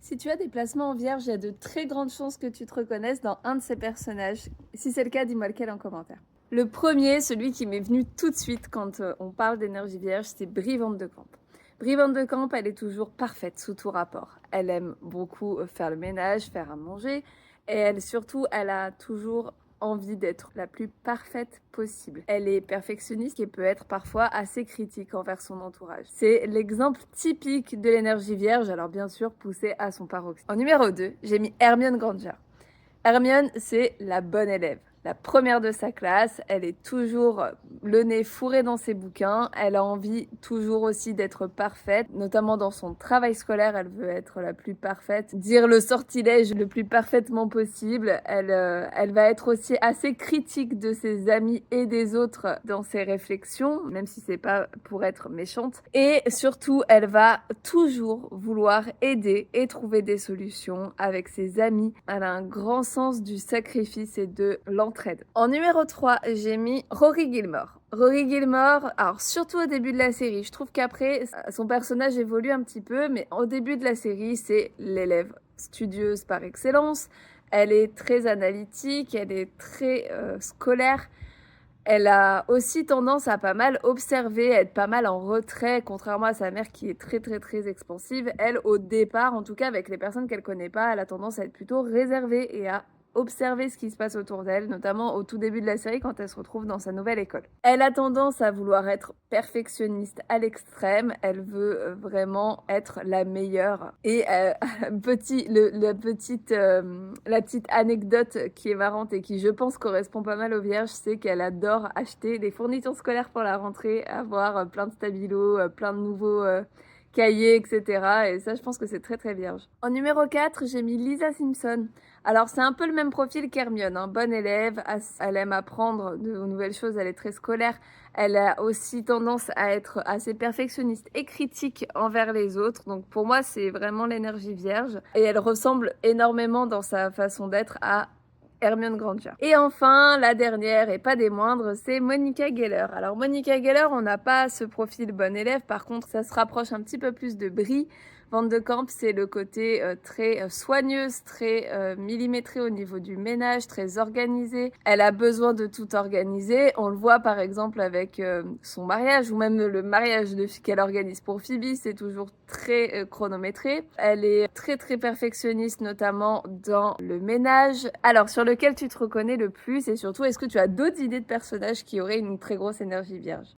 Si tu as des placements en vierge, il y a de très grandes chances que tu te reconnaisses dans un de ces personnages. Si c'est le cas, dis-moi lequel en commentaire. Le premier, celui qui m'est venu tout de suite quand on parle d'énergie vierge, c'est Brie Van de Camp. Brie Van de Camp, elle est toujours parfaite sous tout rapport. Elle aime beaucoup faire le ménage, faire à manger, et elle a toujours envie d'être la plus parfaite possible. Elle est perfectionniste et peut être parfois assez critique envers son entourage. C'est l'exemple typique de l'énergie vierge, alors bien sûr poussée à son paroxysme. En numéro 2, j'ai mis Hermione Granger. Hermione, c'est la bonne élève, la première de sa classe. Elle est toujours le nez fourré dans ses bouquins. Elle a envie toujours aussi d'être parfaite, notamment dans son travail scolaire. Elle veut être la plus parfaite, dire le sortilège le plus parfaitement possible. Elle va être aussi assez critique de ses amis et des autres dans ses réflexions, même si c'est pas pour être méchante. Et surtout, elle va toujours vouloir aider et trouver des solutions avec ses amis. Elle a un grand sens du sacrifice et de l'entraide. En numéro 3, j'ai mis Rory Gilmore. Rory Gilmore, alors surtout au début de la série, je trouve qu'après, son personnage évolue un petit peu, mais au début de la série, c'est l'élève studieuse par excellence. Elle est très analytique, elle est très scolaire. Elle a aussi tendance à pas mal observer, à être pas mal en retrait, contrairement à sa mère qui est très expansive. Elle, au départ, en tout cas avec les personnes qu'elle connaît pas, elle a tendance à être plutôt réservée et à observer ce qui se passe autour d'elle, notamment au tout début de la série quand elle se retrouve dans sa nouvelle école. Elle a tendance à vouloir être perfectionniste à l'extrême, elle veut vraiment être la meilleure. Et la petite anecdote qui est marrante et qui je pense correspond pas mal aux vierges, c'est qu'elle adore acheter des fournitures scolaires pour la rentrée, avoir plein de stabilos, plein de nouveaux cahiers, etc. Et ça, je pense que c'est très vierge. En numéro 4, j'ai mis Lisa Simpson. Alors, c'est un peu le même profil qu'Hermione, hein. Bonne élève, elle aime apprendre de nouvelles choses, elle est très scolaire. Elle a aussi tendance à être assez perfectionniste et critique envers les autres. Donc, pour moi, c'est vraiment l'énergie vierge. Et elle ressemble énormément dans sa façon d'être à Hermione Granger. Et enfin, la dernière et pas des moindres, c'est Monica Geller. Alors Monica Geller, on n'a pas ce profil bon élève, par contre ça se rapproche un petit peu plus de Brie Van de Camp, c'est le côté très soigneuse, très millimétrée au niveau du ménage, très organisée. Elle a besoin de tout organiser. On le voit par exemple avec son mariage ou même le mariage qu'elle organise pour Phoebe, c'est toujours très chronométré. Elle est très perfectionniste, notamment dans le ménage. Alors, sur lequel tu te reconnais le plus et surtout, est-ce que tu as d'autres idées de personnages qui auraient une très grosse énergie vierge?